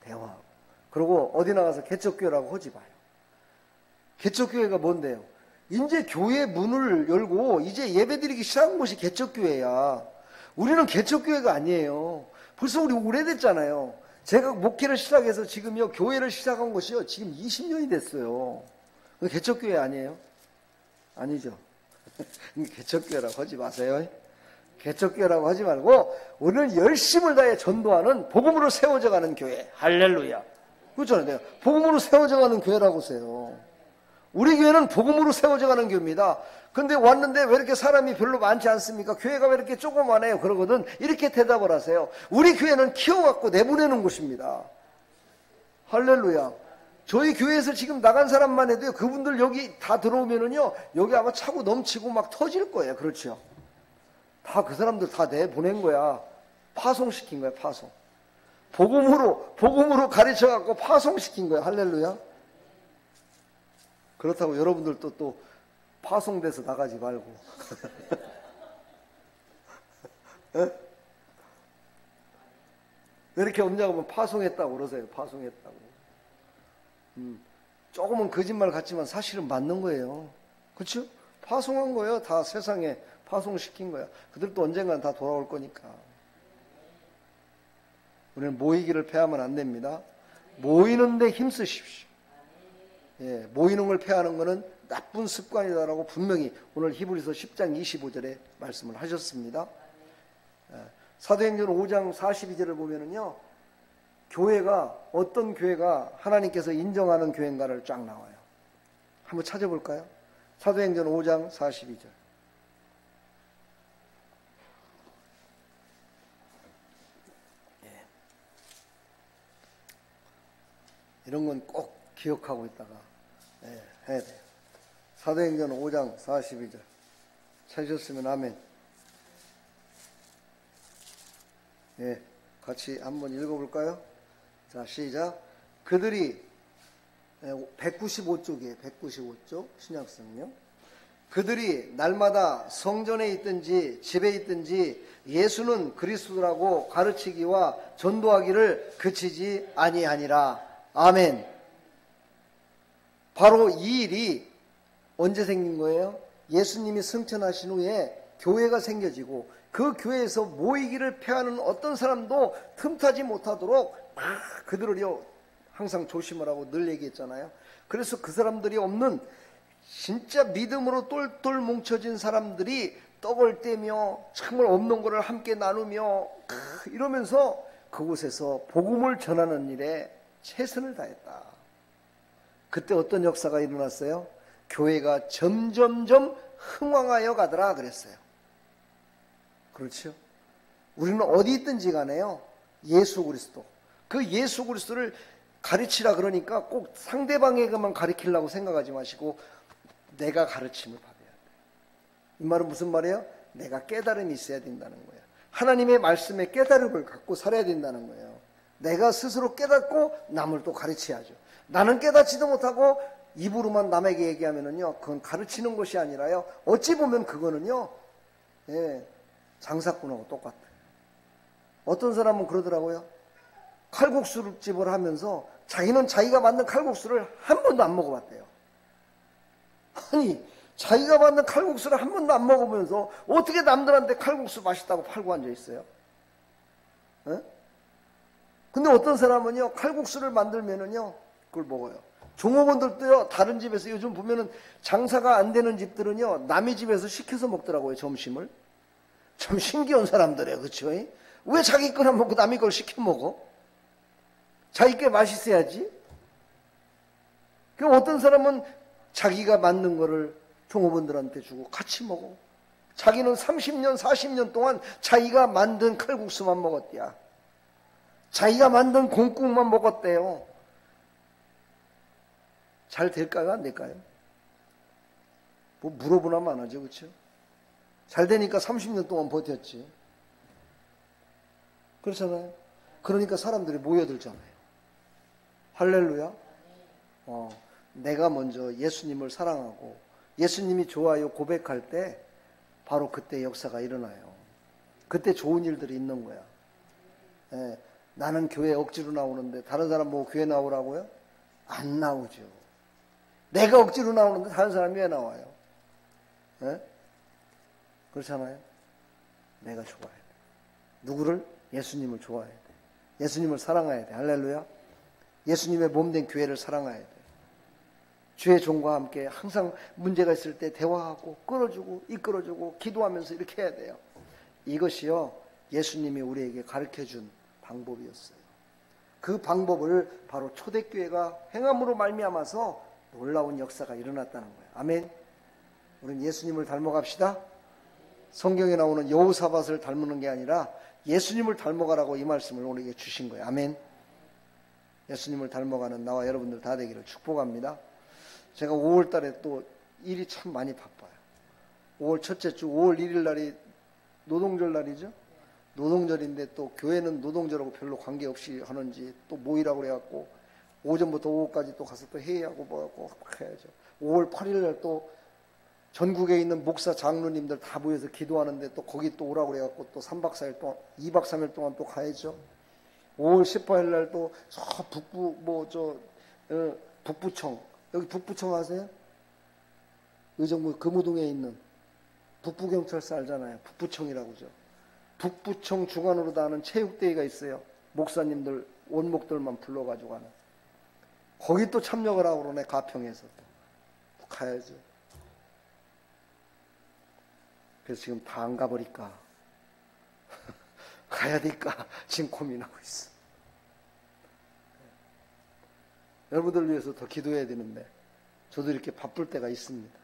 대화하고. 그리고 어디 나가서 개척교회라고 하지 마요. 개척교회가 뭔데요? 이제 교회 문을 열고 이제 예배드리기 시작한 곳이 개척교회야. 우리는 개척교회가 아니에요. 벌써 우리 오래됐잖아요. 제가 목회를 시작해서 지금요 교회를 시작한 것이요 지금 20년이 됐어요. 개척교회 아니에요? 아니죠. 개척교회라고 하지 마세요. 개척교회라고 하지 말고 오늘 열심을 다해 전도하는 복음으로 세워져 가는 교회. 할렐루야. 그렇잖아요. 복음으로 세워져 가는 교회라고 하세요. 우리 교회는 복음으로 세워져 가는 교회입니다. 근데 왔는데 왜 이렇게 사람이 별로 많지 않습니까? 교회가 왜 이렇게 조그마해요? 그러거든. 이렇게 대답을 하세요. 우리 교회는 키워갖고 내보내는 곳입니다. 할렐루야. 저희 교회에서 지금 나간 사람만 해도요, 그분들 여기 다 들어오면은요, 여기 아마 차고 넘치고 막 터질 거예요. 그렇죠? 다 그 사람들 다 내보낸 거야. 파송시킨 거야, 파송. 복음으로 가르쳐갖고 파송시킨 거야. 할렐루야. 그렇다고 여러분들도 또 파송돼서 나가지 말고. 왜 이렇게 없냐고 하면 파송했다고 그러세요. 파송했다고. 조금은 거짓말 같지만 사실은 맞는 거예요. 그렇죠? 파송한 거예요. 다 세상에 파송시킨 거야. 그들도 언젠간 다 돌아올 거니까. 우리는 모이기를 패하면 안 됩니다. 모이는데 힘쓰십시오. 예, 모이는 걸 패하는 것은 나쁜 습관이다라고 분명히 오늘 히브리서 10장 25절에 말씀을 하셨습니다. 예, 사도행전 5장 42절을 보면은요, 교회가 어떤 교회가 하나님께서 인정하는 교회인가를 쫙 나와요. 한번 찾아볼까요? 사도행전 5장 42절. 예. 이런 건 꼭 기억하고 있다가 해야 돼요. 사도행전 5장 42절 찾으셨으면 아멘. 예, 같이 한번 읽어볼까요? 자, 시작. 그들이 195쪽이에요. 195쪽 신약성경. 그들이 날마다 성전에 있든지 집에 있든지 예수는 그리스도라고 가르치기와 전도하기를 그치지 아니하니라. 아멘. 바로 이 일이 언제 생긴 거예요? 예수님이 승천하신 후에 교회가 생겨지고 그 교회에서 모이기를 패하는 어떤 사람도 틈타지 못하도록 그들을요 항상 조심을 하고 늘 얘기했잖아요. 그래서 그 사람들이 없는 진짜 믿음으로 똘똘 뭉쳐진 사람들이 떡을 떼며 정말 없는 것을 함께 나누며 이러면서 그곳에서 복음을 전하는 일에 최선을 다했다. 그때 어떤 역사가 일어났어요? 교회가 점점점 흥왕하여 가더라 그랬어요. 그렇죠? 우리는 어디 있든지 간에요, 예수 그리스도, 그 예수 그리스도를 가르치라 그러니까 꼭 상대방에게만 가르치려고 생각하지 마시고 내가 가르침을 받아야 돼요. 이 말은 무슨 말이에요? 내가 깨달음이 있어야 된다는 거예요. 하나님의 말씀에 깨달음을 갖고 살아야 된다는 거예요. 내가 스스로 깨닫고 남을 또 가르쳐야죠. 나는 깨닫지도 못하고 입으로만 남에게 얘기하면은요, 그건 가르치는 것이 아니라요, 어찌 보면 그거는요, 예, 장사꾼하고 똑같아요. 어떤 사람은 그러더라고요. 칼국수집을 하면서 자기는 자기가 만든 칼국수를 한 번도 안 먹어봤대요. 아니, 자기가 만든 칼국수를 한 번도 안 먹으면서 어떻게 남들한테 칼국수 맛있다고 팔고 앉아있어요? 예? 근데 어떤 사람은요, 칼국수를 만들면은요, 그걸 먹어요. 종업원들도요, 다른 집에서 요즘 보면은 장사가 안 되는 집들은요, 남의 집에서 시켜서 먹더라고요, 점심을. 참 신기한 사람들이에요, 그쵸? 왜 자기 걸 안 먹고 남의 걸 시켜 먹어? 자기 게 맛있어야지. 그 어떤 사람은 자기가 만든 거를 종업원들한테 주고 같이 먹어. 자기는 30년, 40년 동안 자기가 만든 칼국수만 먹었대야. 자기가 만든 곰국만 먹었대요. 잘 될까요? 안 될까요? 뭐 물어보나 마나죠, 그렇죠? 잘 되니까 30년 동안 버텼지. 그렇잖아요. 그러니까 사람들이 모여들잖아요. 할렐루야. 내가 먼저 예수님을 사랑하고 예수님이 좋아요 고백할 때 바로 그때 역사가 일어나요. 그때 좋은 일들이 있는 거야. 예, 나는 교회 억지로 나오는데 다른 사람 뭐 교회 나오라고요? 안 나오죠. 내가 억지로 나오는데 다른 사람이 왜 나와요? 예? 그렇잖아요. 내가 좋아야 돼. 누구를? 예수님을 좋아해야 돼. 예수님을 사랑해야 돼. 할렐루야. 예수님의 몸된 교회를 사랑해야 돼. 주의 종과 함께 항상 문제가 있을 때 대화하고 끌어주고 이끌어주고 기도하면서 이렇게 해야 돼요. 이것이요 예수님이 우리에게 가르쳐준 방법이었어요. 그 방법을 바로 초대교회가 행함으로 말미암아서 놀라운 역사가 일어났다는 거예요. 아멘. 우리는 예수님을 닮아갑시다. 성경에 나오는 여호사밧을 닮는 게 아니라 예수님을 닮아가라고 이 말씀을 우리에게 주신 거예요. 아멘. 예수님을 닮아가는 나와 여러분들 다 되기를 축복합니다. 제가 5월 달에 또 일이 참 많이 바빠요. 5월 첫째 주 5월 1일 날이 노동절 날이죠. 노동절인데 또 교회는 노동절하고 별로 관계없이 하는지 또 모이라고 그래갖고 오전부터 오후까지 또 가서 또 회의하고 뭐하고 해야죠. 5월 8일 날 또 전국에 있는 목사 장로님들 다 모여서 기도하는데 또 거기 또 오라고 그래갖고 또 3박 4일 동안 2박 3일 동안 또 가야죠. 5월 18일 날 또 저 북부 북부청 여기 북부청 아세요? 의정부 금호동에 있는 북부경찰서 알잖아요. 북부청이라고죠. 북부청 주관으로 다 하는 체육대회가 있어요. 목사님들 원목들만 불러가지고 하는. 거기 또 참여를 하고 그러네. 가평에서 또 가야죠. 그래서 지금 다 안 가버릴까 가야 될까 지금 고민하고 있어. 여러분들 위해서 더 기도해야 되는데 저도 이렇게 바쁠 때가 있습니다.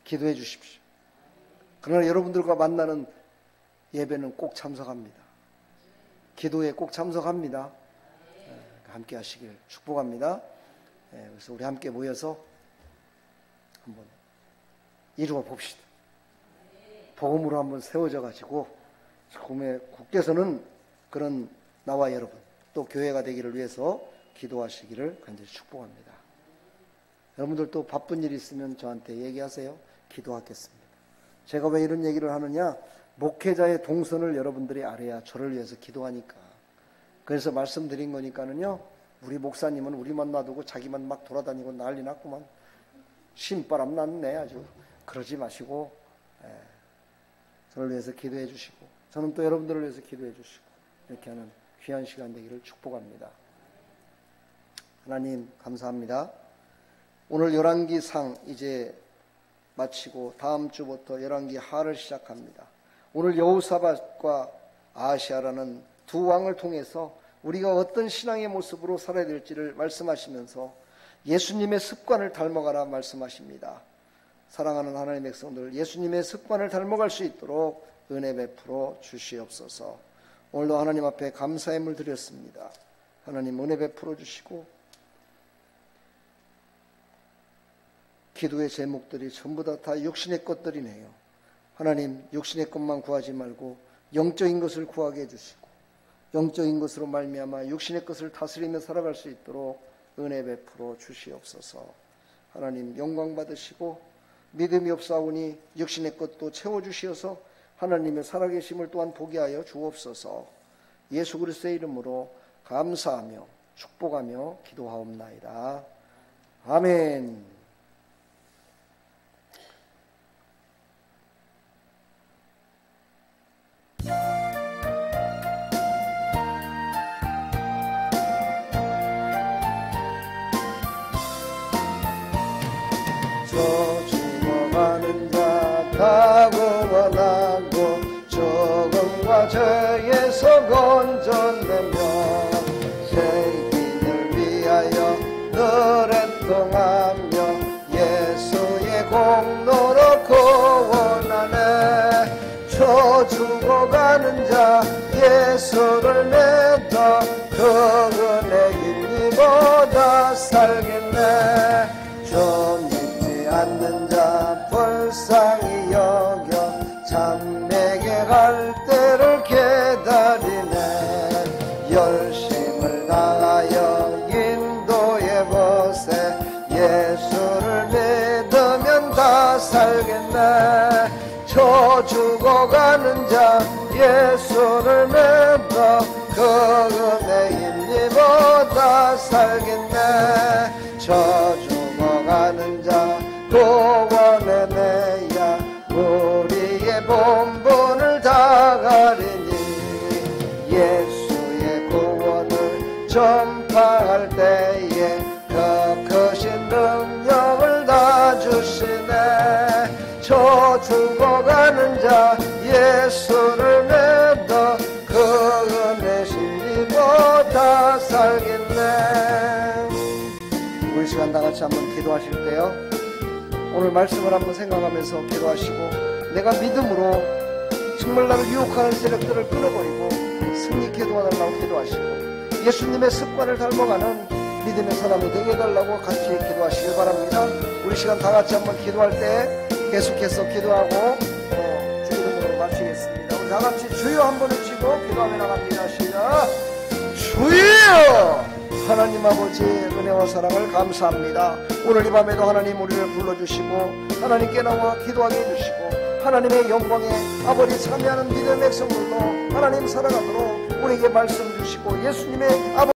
기도해 주십시오. 그러나 여러분들과 만나는 예배는 꼭 참석합니다. 기도에 꼭 참석합니다. 함께 하시길 축복합니다. 그래서 우리 함께 모여서 한번 이루어 봅시다. 복음으로 한번 세워져 가지고 처음에 국께서는 그런 나와 여러분 또 교회가 되기를 위해서 기도하시기를 간절히 축복합니다. 여러분들 또 바쁜 일 있으면 저한테 얘기하세요. 기도하겠습니다. 제가 왜 이런 얘기를 하느냐, 목회자의 동선을 여러분들이 알아야 저를 위해서 기도하니까. 그래서 말씀드린 거니까는요, 우리 목사님은 우리만 놔두고 자기만 막 돌아다니고 난리 났구만. 신바람 났네 아주. 그러지 마시고 저를 위해서 기도해 주시고 저는 또 여러분들을 위해서 기도해 주시고 이렇게 하는 귀한 시간 되기를 축복합니다. 하나님 감사합니다. 오늘 열왕기상 이제 마치고 다음 주부터 열왕기 하를 시작합니다. 오늘 여호사밧과 아하시아라는 두 왕을 통해서 우리가 어떤 신앙의 모습으로 살아야 될지를 말씀하시면서 예수님의 습관을 닮아가라 말씀하십니다. 사랑하는 하나님의 백성들, 예수님의 습관을 닮아갈 수 있도록 은혜 베풀어 주시옵소서. 오늘도 하나님 앞에 감사의 물 드렸습니다. 하나님 은혜 베풀어 주시고 기도의 제목들이 전부 다 육신의 것들이네요. 하나님 육신의 것만 구하지 말고 영적인 것을 구하게 해주시고 영적인 것으로 말미암아 육신의 것을 다스리며 살아갈 수 있도록 은혜 베풀어 주시옵소서. 하나님 영광 받으시고 믿음이 없사오니 육신의 것도 채워주시어서 하나님의 살아계심을 또한 보게 하여 주옵소서. 예수 그리스도의 이름으로 감사하며 축복하며 기도하옵나이다. 아멘. 죽어가는 자 다 구원하고 적응과 죄에서 건져내며 새기를 위하여 오랫동안 저 죽어가는 자 예수를 믿어 그 은혜 힘입어다 살겠네. 좀 믿지 않는 자 불쌍히 여겨 참내게 갈 때를 기다리네. 열심을 다하여 인도해 보세. 예수를 믿으면 다 살겠네. 저 죽어가는 자 예수를 믿어 그 은혜 힘입어 다 살겠네. 저 죽어가는 자 구원의 매야 우리의 본분을 다 가리니 예수의 구원을 전파할 때에 그 크신 능력을 다 주시네. 저 죽어가는 자 예수를 믿어 그 은혜 힘입어 다 살겠네. 우리 시간 다 같이 한번 기도하실 때요, 오늘 말씀을 한번 생각하면서 기도하시고, 내가 믿음으로 정말 나를 유혹하는 세력들을 끊어버리고 승리케 도와달라고 기도하시고, 예수님의 습관을 닮아가는 믿음의 사람이 되게 해달라고 같이 기도하시길 바랍니다. 우리 시간 다 같이 한번 기도할 때 계속해서 기도하고 주 이름으로 마치겠습니다. 우리 다 같이 주여 한번 외치고 기도하며 나갑니다. 시작. 주여! 하나님 아버지 은혜와 사랑을 감사합니다. 오늘 이 밤에도 하나님 우리를 불러주시고 하나님께 나와 기도하게 해주시고 하나님의 영광에 아버지 참여하는 믿음의 백성들로 하나님 살아가도록 우리에게 말씀 주시고 예수님의 아버지